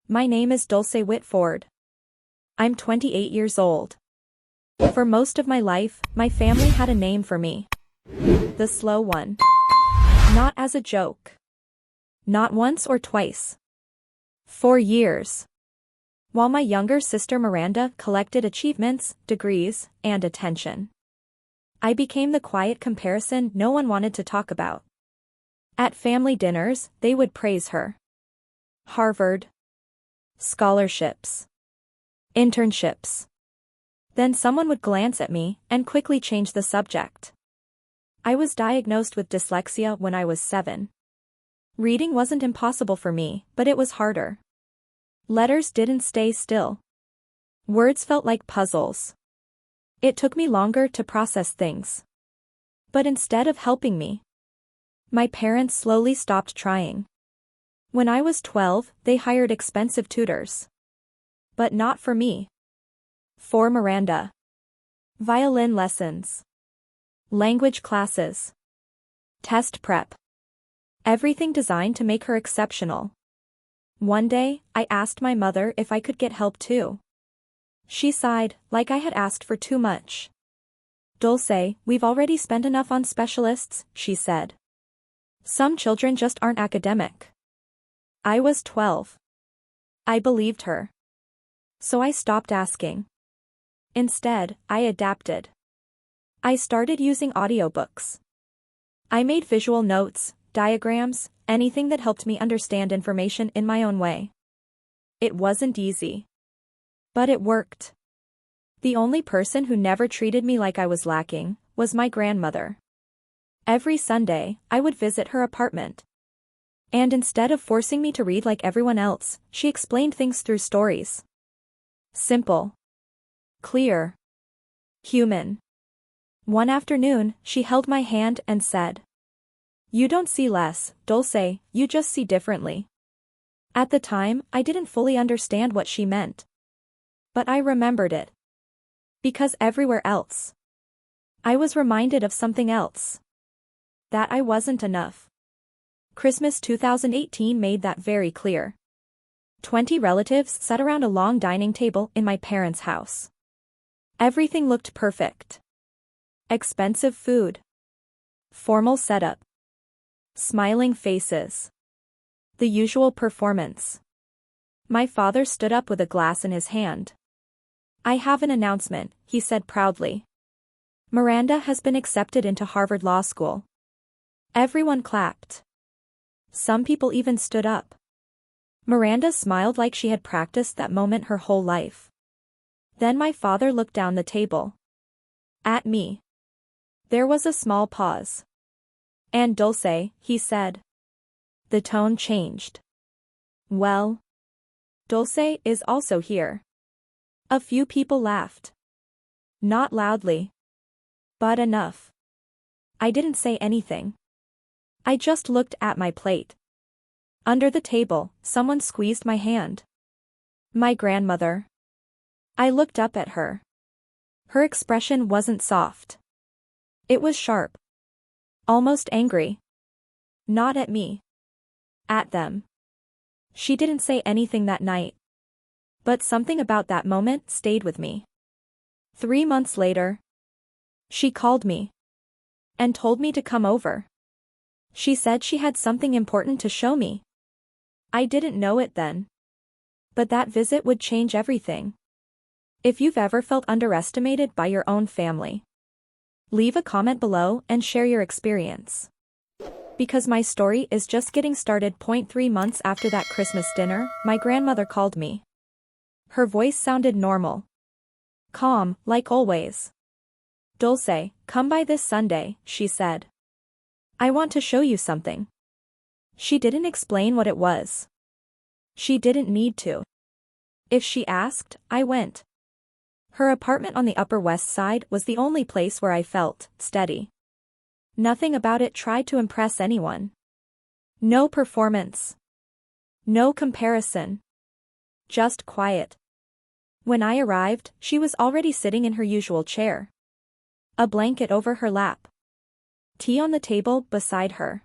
My name is Dulce Whitford. I'm 28 years old. For most of my life, my family had a name for me. The slow one. Not as a joke. Not once or twice. 4 years. While my younger sister Miranda collected achievements, degrees, and attention, I became the quiet comparison no one wanted to talk about. At family dinners, they would praise her. Harvard. Scholarships. Internships. Then someone would glance at me and quickly change the subject. I was diagnosed with dyslexia when I was 7. Reading wasn't impossible for me, but it was harder. Letters didn't stay still. Words felt like puzzles. It took me longer to process things. But instead of helping me, my parents slowly stopped trying. When I was 12, they hired expensive tutors. But not for me. For Miranda. Violin lessons. Language classes. Test prep. Everything designed to make her exceptional. One day, I asked my mother if I could get help too. She sighed, like I had asked for too much. Dulce, we've already spent enough on specialists, she said. Some children just aren't academic. I was 12. I believed her. So I stopped asking. Instead, I adapted. I started using audiobooks. I made visual notes, diagrams, anything that helped me understand information in my own way. It wasn't easy. But it worked. The only person who never treated me like I was lacking was my grandmother. Every Sunday, I would visit her apartment. And instead of forcing me to read like everyone else, she explained things through stories. Simple. Clear. Human. One afternoon, she held my hand and said, "You don't see less, Dulce, you just see differently." At the time, I didn't fully understand what she meant. But I remembered it. Because everywhere else, I was reminded of something else. That I wasn't enough. Christmas 2018 made that very clear. 20 relatives sat around a long dining table in my parents' house. Everything looked perfect. Expensive food. Formal setup. Smiling faces. The usual performance. My father stood up with a glass in his hand. "I have an announcement," he said proudly. "Miranda has been accepted into Harvard Law School." Everyone clapped. Some people even stood up. Miranda smiled like she had practiced that moment her whole life. Then my father looked down the table. At me. There was a small pause. "And Dulce," he said. The tone changed. "Well, Dulce is also here." A few people laughed. Not loudly. But enough. I didn't say anything. I just looked at my plate. Under the table, someone squeezed my hand. My grandmother. I looked up at her. Her expression wasn't soft. It was sharp. Almost angry. Not at me. At them. She didn't say anything that night. But something about that moment stayed with me. 3 months later, she called me. And told me to come over. She said she had something important to show me. I didn't know it then. But that visit would change everything. If you've ever felt underestimated by your own family, leave a comment below and share your experience. Because my story is just getting started. 3 months after that Christmas dinner, my grandmother called me. Her voice sounded normal. Calm, like always. "Dulce, come by this Sunday," she said. "I want to show you something." She didn't explain what it was. She didn't need to. If she asked, I went. Her apartment on the Upper West Side was the only place where I felt steady. Nothing about it tried to impress anyone. No performance. No comparison. Just quiet. When I arrived, she was already sitting in her usual chair. A blanket over her lap. Tea on the table beside her.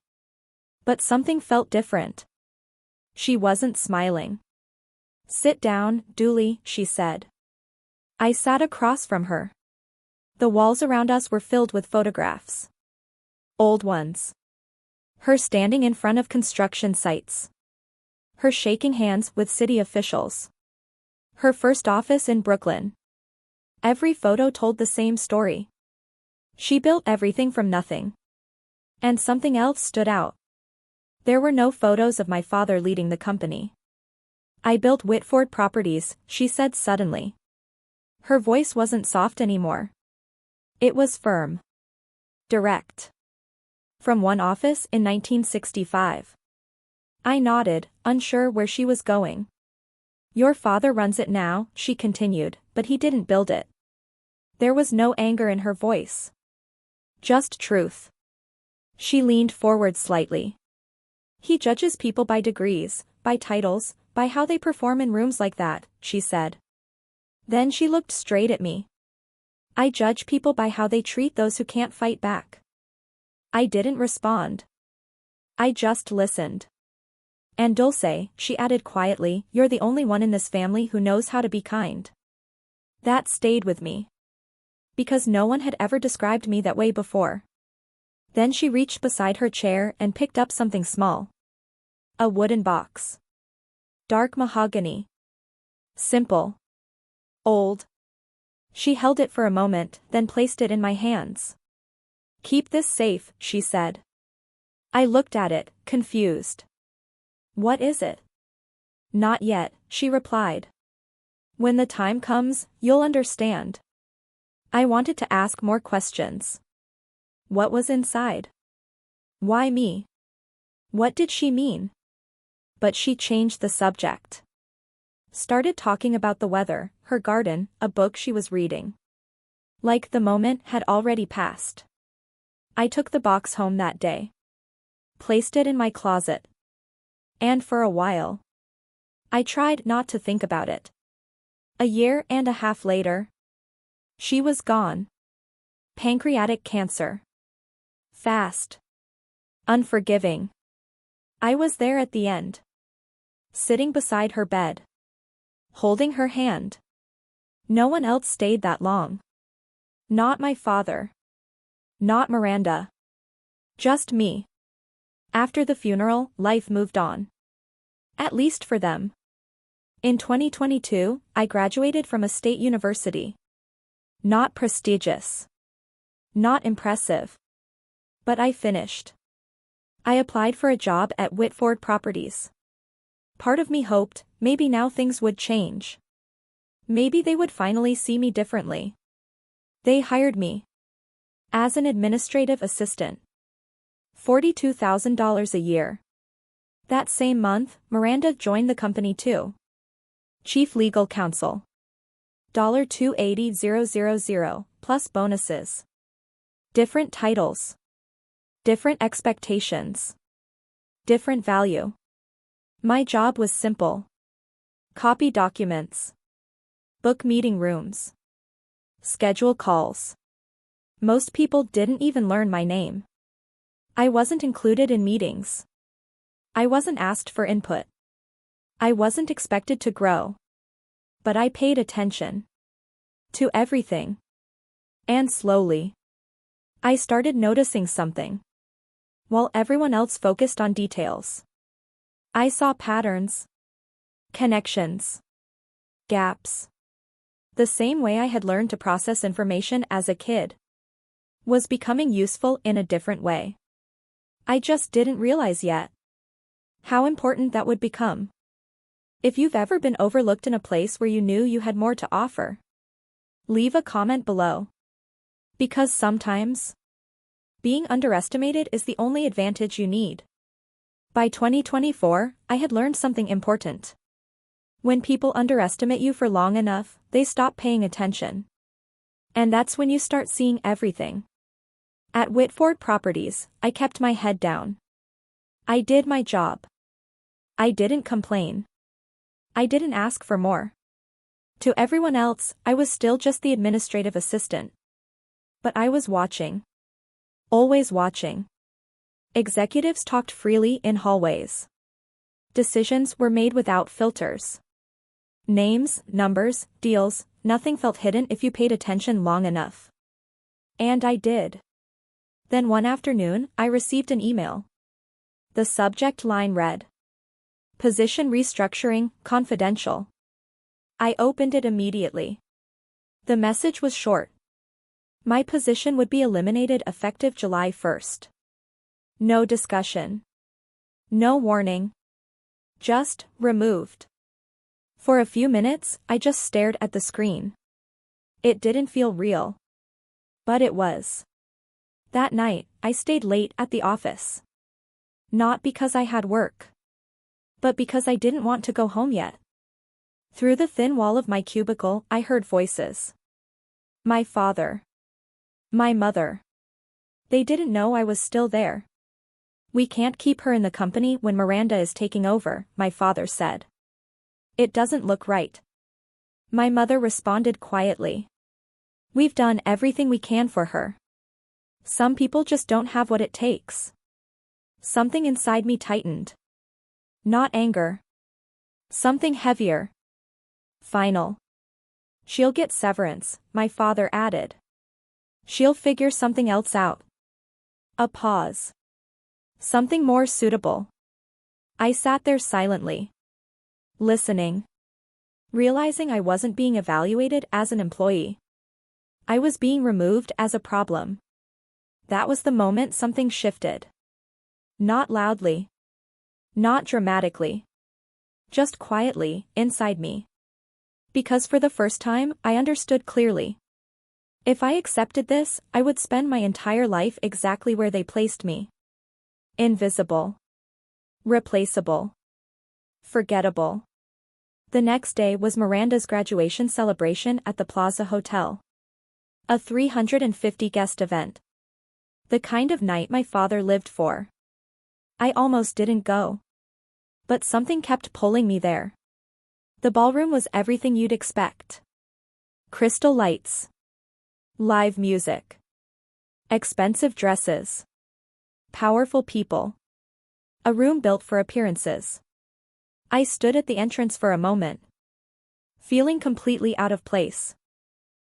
But something felt different. She wasn't smiling. Sit down, Dooley, she said. I sat across from her. The walls around us were filled with photographs. Old ones. Her standing in front of construction sites. Her shaking hands with city officials. Her first office in Brooklyn. Every photo told the same story. She built everything from nothing. And something else stood out. There were no photos of my father leading the company. I built Whitford Properties, she said suddenly. Her voice wasn't soft anymore. It was firm. Direct. From one office in 1965. I nodded, unsure where she was going. Your father runs it now, she continued, but he didn't build it. There was no anger in her voice. Just truth. She leaned forward slightly. He judges people by degrees, by titles, by how they perform in rooms like that, she said. Then she looked straight at me. I judge people by how they treat those who can't fight back. I didn't respond. I just listened. And Dulce, she added quietly, you're the only one in this family who knows how to be kind. That stayed with me. Because no one had ever described me that way before. Then she reached beside her chair and picked up something small. A wooden box. Dark mahogany. Simple. Old. She held it for a moment, then placed it in my hands. Keep this safe, she said. I looked at it, confused. What is it? Not yet, she replied. When the time comes, you'll understand. I wanted to ask more questions. What was inside? Why me? What did she mean? But she changed the subject. Started talking about the weather, her garden, a book she was reading. Like the moment had already passed. I took the box home that day. Placed it in my closet. And for a while, I tried not to think about it. A year and a half later, she was gone. Pancreatic cancer. Fast. Unforgiving. I was there at the end. Sitting beside her bed. Holding her hand. No one else stayed that long. Not my father. Not Miranda. Just me. After the funeral, life moved on. At least for them. In 2022, I graduated from a state university. Not prestigious. Not impressive. But I finished. I applied for a job at Whitford Properties. Part of me hoped, maybe now things would change. Maybe they would finally see me differently. They hired me. As an administrative assistant. $42,000 a year. That same month, Miranda joined the company too. Chief Legal Counsel. $280,000, plus bonuses. Different titles. Different expectations. Different value. My job was simple. Copy documents. Book meeting rooms. Schedule calls. Most people didn't even learn my name. I wasn't included in meetings. I wasn't asked for input. I wasn't expected to grow. But I paid attention. To everything. And slowly. I started noticing something. While everyone else focused on details. I saw patterns. Connections. Gaps. The same way I had learned to process information as a kid. Was becoming useful in a different way. I just didn't realize yet. How important that would become. If you've ever been overlooked in a place where you knew you had more to offer. Leave a comment below. Because sometimes, being underestimated is the only advantage you need. By 2024, I had learned something important. When people underestimate you for long enough, they stop paying attention. And that's when you start seeing everything. At Whitford Properties, I kept my head down. I did my job. I didn't complain. I didn't ask for more. To everyone else, I was still just the administrative assistant. But I was watching. Always watching. Executives talked freely in hallways. Decisions were made without filters. Names, numbers, deals, nothing felt hidden if you paid attention long enough. And I did. Then one afternoon, I received an email. The subject line read, "Position restructuring, confidential." I opened it immediately. The message was short. My position would be eliminated effective July 1st. No discussion. No warning. Just, removed. For a few minutes, I just stared at the screen. It didn't feel real. But it was. That night, I stayed late at the office. Not because I had work. But because I didn't want to go home yet. Through the thin wall of my cubicle, I heard voices. My father. My mother. They didn't know I was still there. "We can't keep her in the company when Miranda is taking over," my father said. "It doesn't look right." My mother responded quietly. "We've done everything we can for her. Some people just don't have what it takes." Something inside me tightened. Not anger. Something heavier. Final. "She'll get severance," my father added. "She'll figure something else out." A pause. Something more suitable. I sat there silently. Listening. Realizing I wasn't being evaluated as an employee. I was being removed as a problem. That was the moment something shifted. Not loudly. Not dramatically. Just quietly, inside me. Because for the first time, I understood clearly. If I accepted this, I would spend my entire life exactly where they placed me. Invisible. Replaceable. Forgettable. The next day was Miranda's graduation celebration at the Plaza Hotel. A 350-guest event. The kind of night my father lived for. I almost didn't go. But something kept pulling me there. The ballroom was everything you'd expect. Crystal lights. Live music. Expensive dresses. Powerful people. A room built for appearances. I stood at the entrance for a moment. Feeling completely out of place.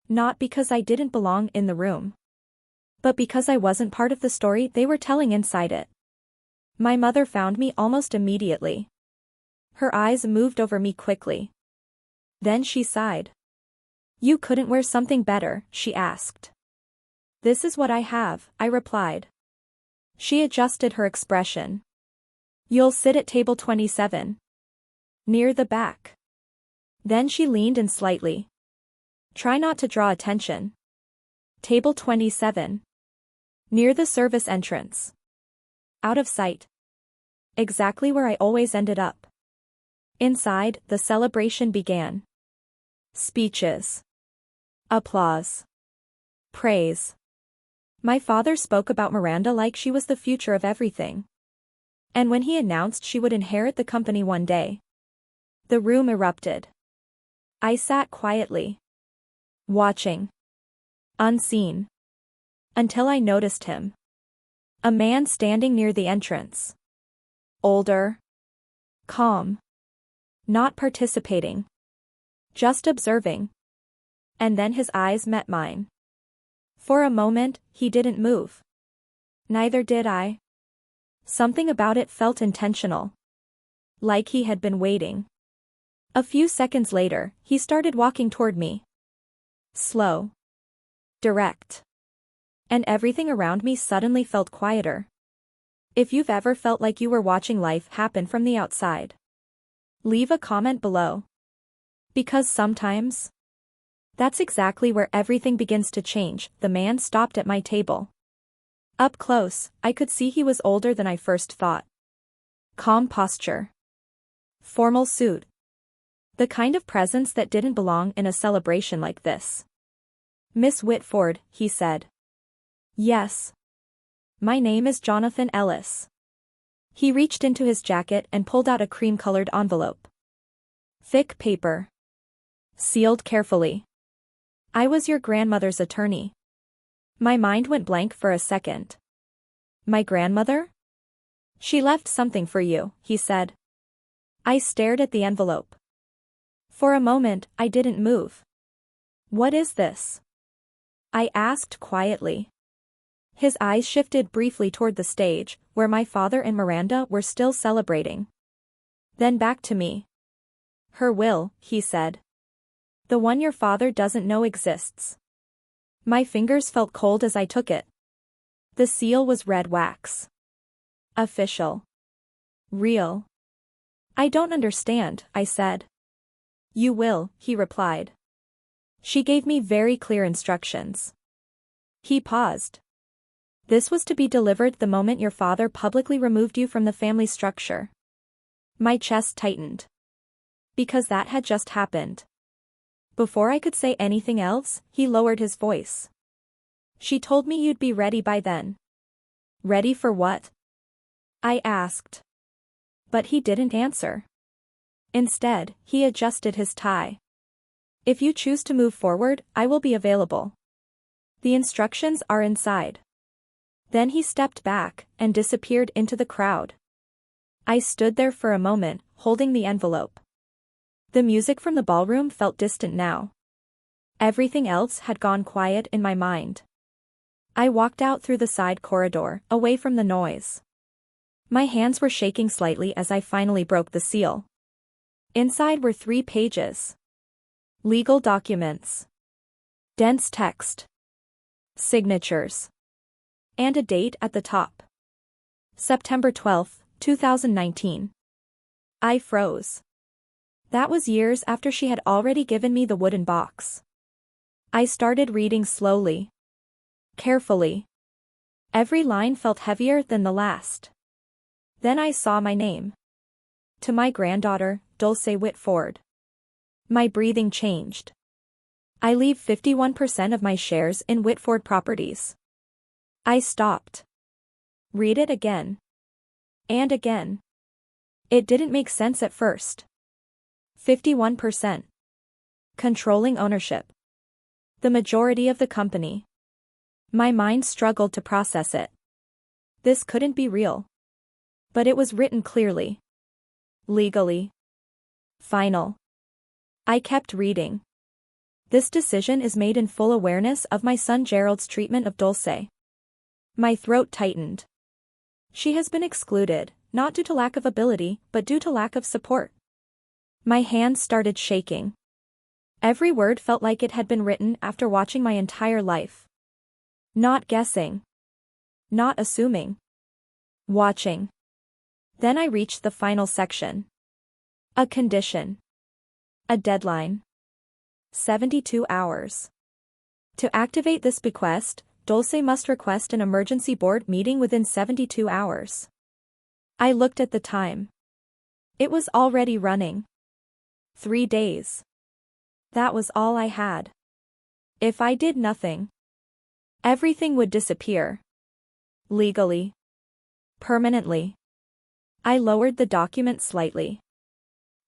Not because I didn't belong in the room. But because I wasn't part of the story they were telling inside it. My mother found me almost immediately. Her eyes moved over me quickly. Then she sighed. "You couldn't wear something better?" she asked. "This is what I have," I replied. She adjusted her expression. "You'll sit at table 27. Near the back." Then she leaned in slightly. "Try not to draw attention. Table 27. Near the service entrance. Out of sight. Exactly where I always ended up." Inside, the celebration began. Speeches. Applause. Praise. My father spoke about Miranda like she was the future of everything. And when he announced she would inherit the company one day, the room erupted. I sat quietly. Watching. Unseen. Until I noticed him. A man standing near the entrance. Older. Calm. Not participating. Just observing. And then his eyes met mine. For a moment, he didn't move. Neither did I. Something about it felt intentional. Like he had been waiting. A few seconds later, he started walking toward me. Slow. Direct. And everything around me suddenly felt quieter. If you've ever felt like you were watching life happen from the outside, leave a comment below. Because sometimes, that's exactly where everything begins to change. The man stopped at my table. Up close, I could see he was older than I first thought. Calm posture. Formal suit. The kind of presence that didn't belong in a celebration like this. "Miss Whitford," he said. "Yes. My name is Jonathan Ellis." He reached into his jacket and pulled out a cream-colored envelope. Thick paper. Sealed carefully. "I was your grandmother's attorney." My mind went blank for a second. "My grandmother?" "She left something for you," he said. I stared at the envelope. For a moment, I didn't move. "What is this?" I asked quietly. His eyes shifted briefly toward the stage, where my father and Miranda were still celebrating. Then back to me. "Her will," he said. "The one your father doesn't know exists." My fingers felt cold as I took it. The seal was red wax. Official. Real. "I don't understand," I said. "You will," he replied. "She gave me very clear instructions." He paused. "This was to be delivered the moment your father publicly removed you from the family structure." My chest tightened. Because that had just happened. Before I could say anything else, he lowered his voice. "She told me you'd be ready by then." "Ready for what?" I asked. But he didn't answer. Instead, he adjusted his tie. "If you choose to move forward, I will be available. The instructions are inside." Then he stepped back and disappeared into the crowd. I stood there for a moment, holding the envelope. The music from the ballroom felt distant now. Everything else had gone quiet in my mind. I walked out through the side corridor, away from the noise. My hands were shaking slightly as I finally broke the seal. Inside were 3 pages. Legal documents. Dense text. Signatures. And a date at the top. September 12, 2019. I froze. That was years after she had already given me the wooden box. I started reading slowly. Carefully. Every line felt heavier than the last. Then I saw my name. To my granddaughter, Dulce Whitford. My breathing changed. I leave 51% of my shares in Whitford Properties. I stopped. Read it again. And again. It didn't make sense at first. 51%. Controlling ownership. The majority of the company. My mind struggled to process it. This couldn't be real. But it was written clearly. Legally. Final. I kept reading. This decision is made in full awareness of my son Gerald's treatment of Dulce. My throat tightened. She has been excluded, not due to lack of ability, but due to lack of support. My hands started shaking. Every word felt like it had been written after watching my entire life. Not guessing. Not assuming. Watching. Then I reached the final section. A condition. A deadline. 72 hours. To activate this bequest, Dulce must request an emergency board meeting within 72 hours. I looked at the time. It was already running. 3 days. That was all I had. If I did nothing, everything would disappear. Legally. Permanently. I lowered the document slightly.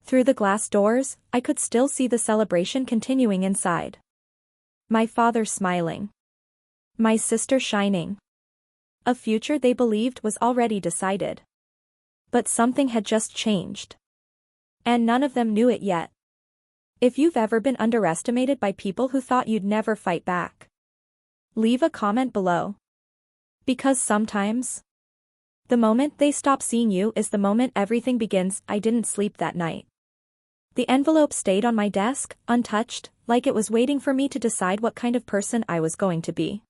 Through the glass doors, I could still see the celebration continuing inside. My father smiling. My sister shining. A future they believed was already decided. But something had just changed. And none of them knew it yet. If you've ever been underestimated by people who thought you'd never fight back, leave a comment below. Because sometimes, the moment they stop seeing you is the moment everything begins. I didn't sleep that night. The envelope stayed on my desk, untouched, like it was waiting for me to decide what kind of person I was going to be.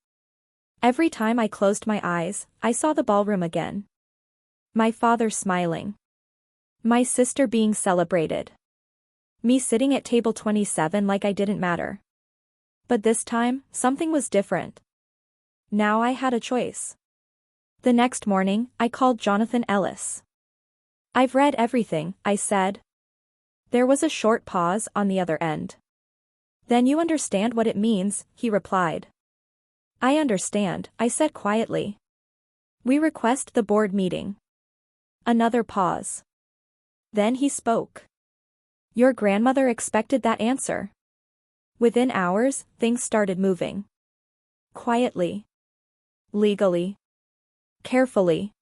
Every time I closed my eyes, I saw the ballroom again. My father smiling. My sister being celebrated. Me sitting at table 27 like I didn't matter. But this time, something was different. Now I had a choice. The next morning, I called Jonathan Ellis. "I've read everything," I said. There was a short pause on the other end. "Then you understand what it means," he replied. "I understand," I said quietly. "We request the board meeting." Another pause. Then he spoke. "Your grandmother expected that answer." Within hours, things started moving. Quietly. Legally. Carefully.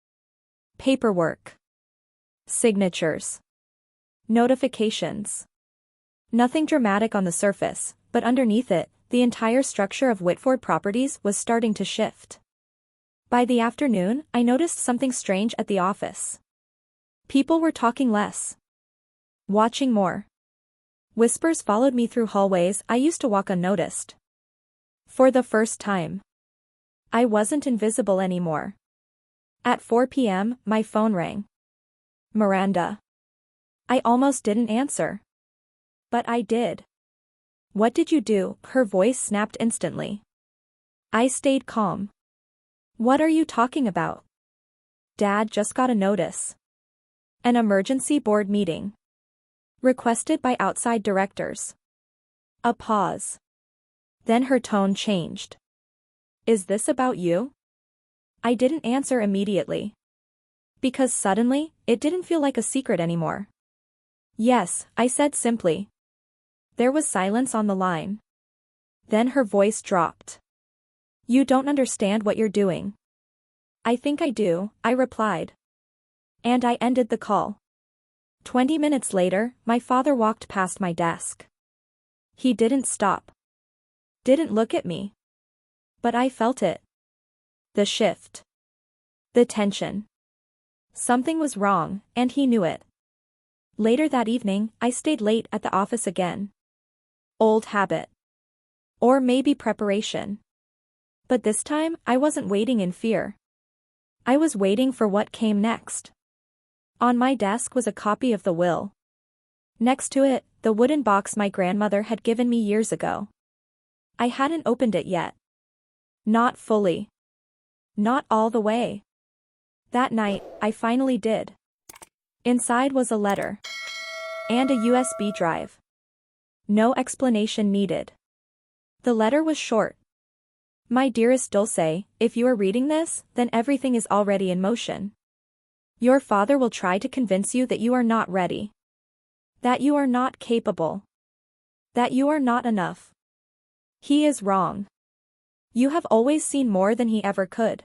Paperwork. Signatures. Notifications. Nothing dramatic on the surface, but underneath it, the entire structure of Whitford Properties was starting to shift. By the afternoon, I noticed something strange at the office. People were talking less. Watching more. Whispers followed me through hallways I used to walk unnoticed. For the first time, I wasn't invisible anymore. At 4 p.m., my phone rang. Miranda. I almost didn't answer. But I did. What did you do? Her voice snapped instantly. I stayed calm. What are you talking about? Dad just got a notice. An emergency board meeting. Requested by outside directors. A pause. Then her tone changed. Is this about you? I didn't answer immediately. Because suddenly, it didn't feel like a secret anymore. Yes, I said simply. There was silence on the line. Then her voice dropped. You don't understand what you're doing. I think I do, I replied. And I ended the call. 20 minutes later, my father walked past my desk. He didn't stop. Didn't look at me. But I felt it. The shift. The tension. Something was wrong, and he knew it. Later that evening, I stayed late at the office again. Old habit. Or maybe preparation. But this time, I wasn't waiting in fear. I was waiting for what came next. On my desk was a copy of the will. Next to it, the wooden box my grandmother had given me years ago. I hadn't opened it yet. Not fully. Not all the way. That night, I finally did. Inside was a letter. And a USB drive. No explanation needed. The letter was short. My dearest Dulce, if you are reading this, then everything is already in motion. Your father will try to convince you that you are not ready. That you are not capable. That you are not enough. He is wrong. You have always seen more than he ever could.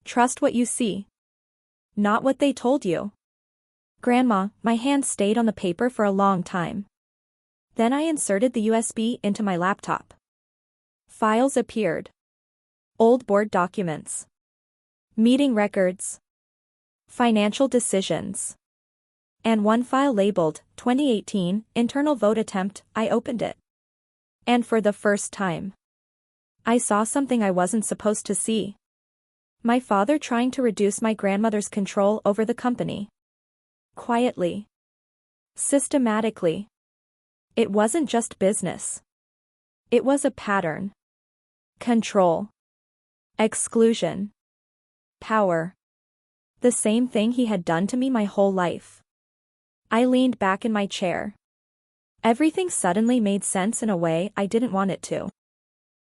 Trust what you see. Not what they told you. Grandma, my hand stayed on the paper for a long time. Then I inserted the USB into my laptop. Files appeared. Old board documents. Meeting records. Financial decisions. And one file labeled, 2018, internal vote attempt. I opened it. And for the first time, I saw something I wasn't supposed to see. My father trying to reduce my grandmother's control over the company. Quietly. Systematically. It wasn't just business. It was a pattern. Control. Exclusion. Power. The same thing he had done to me my whole life. I leaned back in my chair. Everything suddenly made sense in a way I didn't want it to.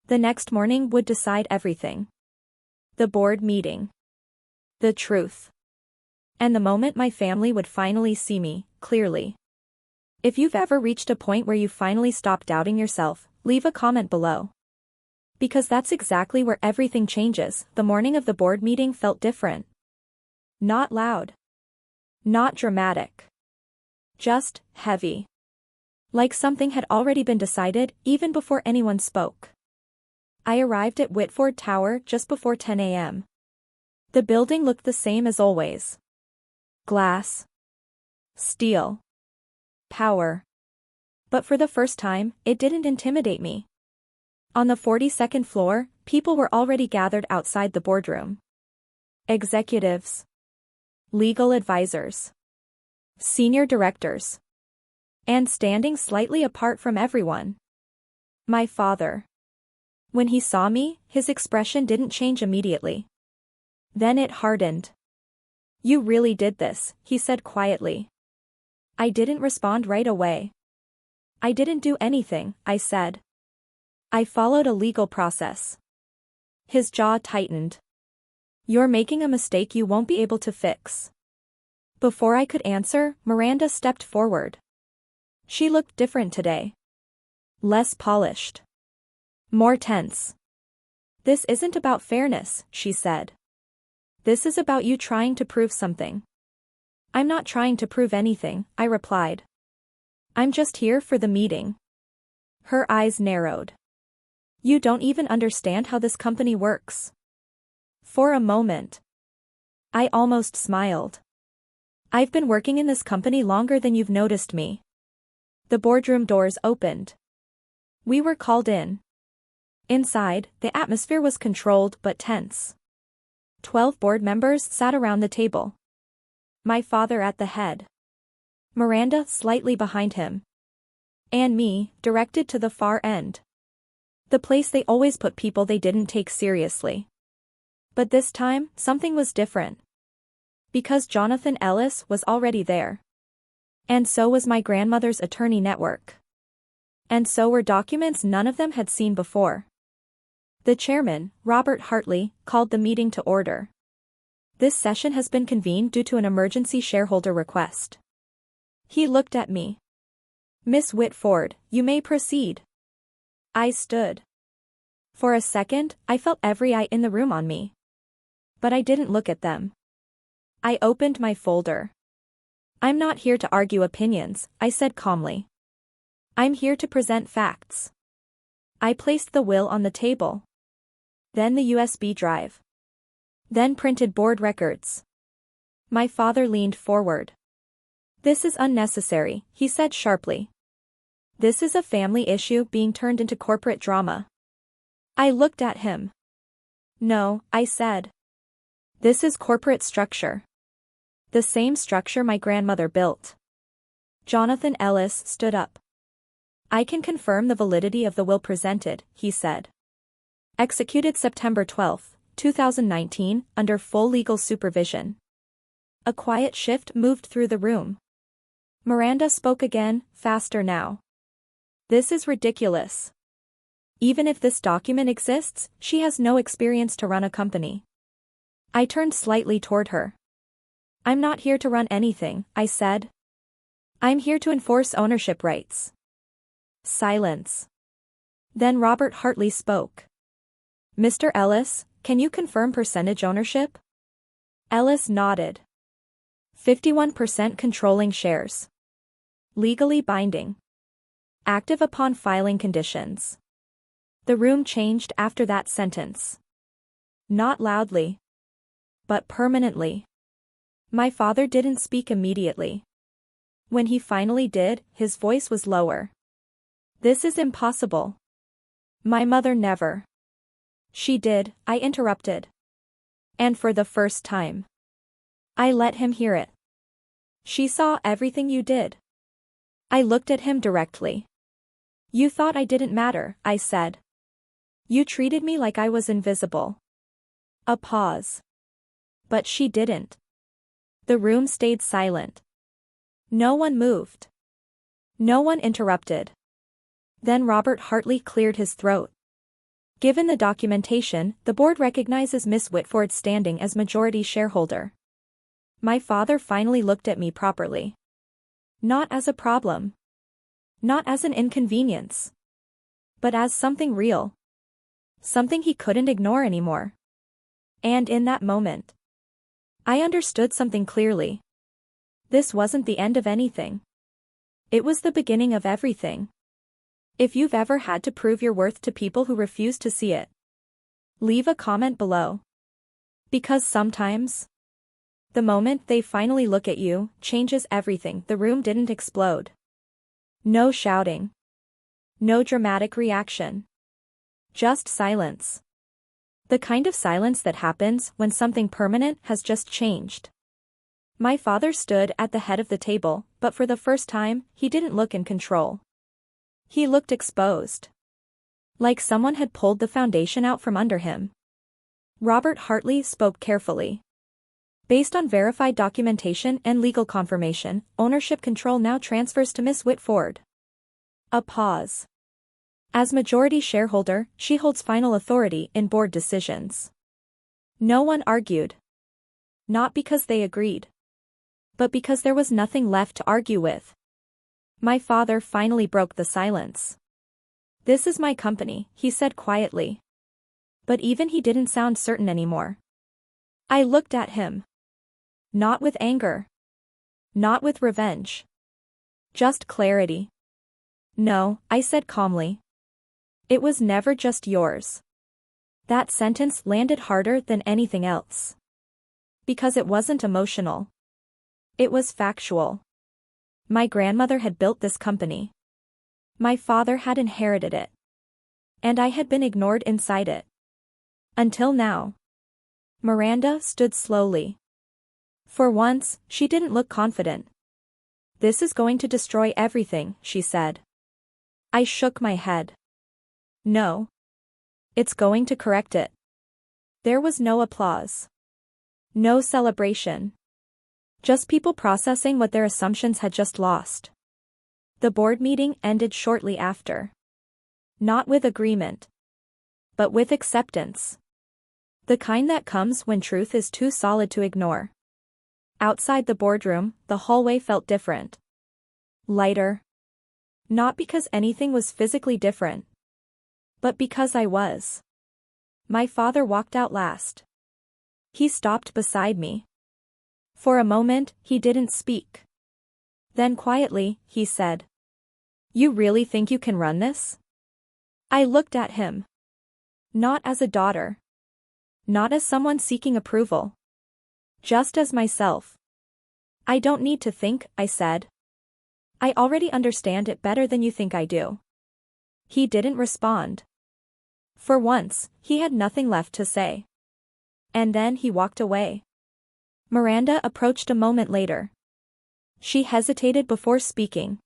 The next morning would decide everything. The board meeting. The truth. And the moment my family would finally see me, clearly. If you've ever reached a point where you finally stop doubting yourself, leave a comment below. Because that's exactly where everything changes. The morning of the board meeting felt different. Not loud. Not dramatic. Just heavy. Like something had already been decided, even before anyone spoke. I arrived at Whitford Tower just before 10 a.m. The building looked the same as always. Glass. Steel. Power. But for the first time, it didn't intimidate me. On the 42nd floor, people were already gathered outside the boardroom. Executives. Legal advisors. Senior directors. And standing slightly apart from everyone. My father. When he saw me, his expression didn't change immediately. Then it hardened. You really did this, he said quietly. I didn't respond right away. I didn't do anything, I said. I followed a legal process. His jaw tightened. You're making a mistake you won't be able to fix. Before I could answer, Miranda stepped forward. She looked different today. Less polished. More tense. This isn't about fairness, she said. This is about you trying to prove something. I'm not trying to prove anything, I replied. I'm just here for the meeting. Her eyes narrowed. You don't even understand how this company works. For a moment, I almost smiled. I've been working in this company longer than you've noticed me. The boardroom doors opened. We were called in. Inside, the atmosphere was controlled but tense. 12 board members sat around the table. My father at the head. Miranda slightly behind him. And me, directed to the far end. The place they always put people they didn't take seriously. But this time, something was different. Because Jonathan Ellis was already there. And so was my grandmother's attorney network. And so were documents none of them had seen before. The chairman, Robert Hartley, called the meeting to order. This session has been convened due to an emergency shareholder request. He looked at me. Miss Whitford, you may proceed. I stood. For a second, I felt every eye in the room on me. But I didn't look at them. I opened my folder. I'm not here to argue opinions, I said calmly. I'm here to present facts. I placed the will on the table. Then the USB drive. Then printed board records. My father leaned forward. This is unnecessary, he said sharply. This is a family issue being turned into corporate drama. I looked at him. No, I said. This is corporate structure. The same structure my grandmother built. Jonathan Ellis stood up. I can confirm the validity of the will presented, he said. Executed September 12, 2019, under full legal supervision. A quiet shift moved through the room. Miranda spoke again, faster now. This is ridiculous. Even if this document exists, she has no experience to run a company. I turned slightly toward her. I'm not here to run anything, I said. I'm here to enforce ownership rights. Silence. Then Robert Hartley spoke. Mr. Ellis, can you confirm percentage ownership? Ellis nodded. 51% controlling shares. Legally binding. Active upon filing conditions. The room changed after that sentence. Not loudly. But permanently. My father didn't speak immediately. When he finally did, his voice was lower. This is impossible. My mother never. She did, I interrupted. And for the first time. I let him hear it. She saw everything you did. I looked at him directly. You thought I didn't matter, I said. You treated me like I was invisible. A pause. But she didn't. The room stayed silent. No one moved. No one interrupted. Then Robert Hartley cleared his throat. Given the documentation, the board recognizes Miss Whitford's standing as majority shareholder. My father finally looked at me properly. Not as a problem. Not as an inconvenience. But as something real. Something he couldn't ignore anymore. And in that moment, I understood something clearly. This wasn't the end of anything. It was the beginning of everything. If you've ever had to prove your worth to people who refuse to see it, leave a comment below. Because sometimes, the moment they finally look at you, changes everything. The room didn't explode. No shouting. No dramatic reaction. Just silence. The kind of silence that happens when something permanent has just changed. My father stood at the head of the table, but for the first time, he didn't look in control. He looked exposed. Like someone had pulled the foundation out from under him. Robert Hartley spoke carefully. Based on verified documentation and legal confirmation, ownership control now transfers to Miss Whitford. A pause. As majority shareholder, she holds final authority in board decisions. No one argued. Not because they agreed. But because there was nothing left to argue with. My father finally broke the silence. This is my company, he said quietly. But even he didn't sound certain anymore. I looked at him. Not with anger. Not with revenge. Just clarity. No, I said calmly. It was never just yours. That sentence landed harder than anything else. Because it wasn't emotional. It was factual. My grandmother had built this company. My father had inherited it. And I had been ignored inside it. Until now. Miranda stood slowly. For once, she didn't look confident. This is going to destroy everything, she said. I shook my head. No. It's going to correct it. There was no applause. No celebration. Just people processing what their assumptions had just lost. The board meeting ended shortly after. Not with agreement. But with acceptance. The kind that comes when truth is too solid to ignore. Outside the boardroom, the hallway felt different. Lighter. Not because anything was physically different. But because I was. My father walked out last. He stopped beside me. For a moment, he didn't speak. Then quietly, he said. You really think you can run this? I looked at him. Not as a daughter. Not as someone seeking approval. Just as myself. I don't need to think, I said. I already understand it better than you think I do. He didn't respond. For once, he had nothing left to say. And then he walked away. Miranda approached a moment later. She hesitated before speaking.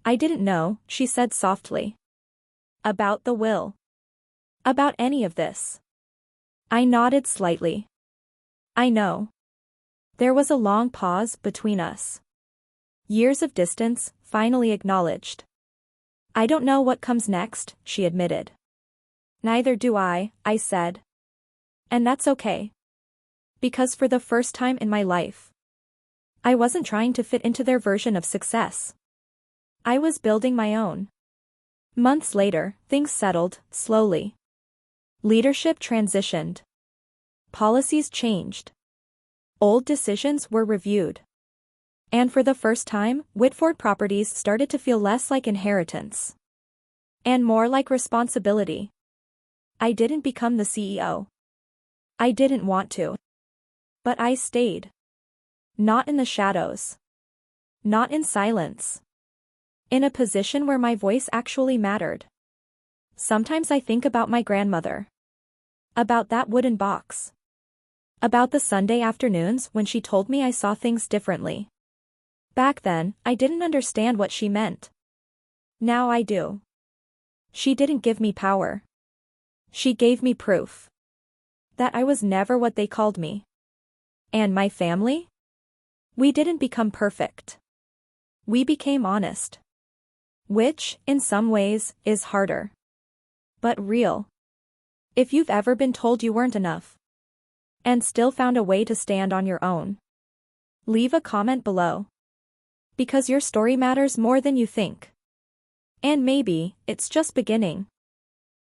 I didn't know, she said softly. About the will. About any of this. I nodded slightly. I know. There was a long pause between us. Years of distance, finally acknowledged. I don't know what comes next, she admitted. Neither do I said. And that's okay. Because for the first time in my life, I wasn't trying to fit into their version of success. I was building my own. Months later, things settled, slowly. Leadership transitioned. Policies changed. Old decisions were reviewed. And for the first time, Whitford Properties started to feel less like inheritance. And more like responsibility. I didn't become the CEO. I didn't want to. But I stayed. Not in the shadows. Not in silence. In a position where my voice actually mattered. Sometimes I think about my grandmother. About that wooden box. About the Sunday afternoons when she told me I saw things differently. Back then, I didn't understand what she meant. Now I do. She didn't give me power. She gave me proof. That I was never what they called me. And my family? We didn't become perfect. We became honest. Which, in some ways, is harder. But real. If you've ever been told you weren't enough. And still found a way to stand on your own. Leave a comment below. Because your story matters more than you think. And maybe, it's just beginning.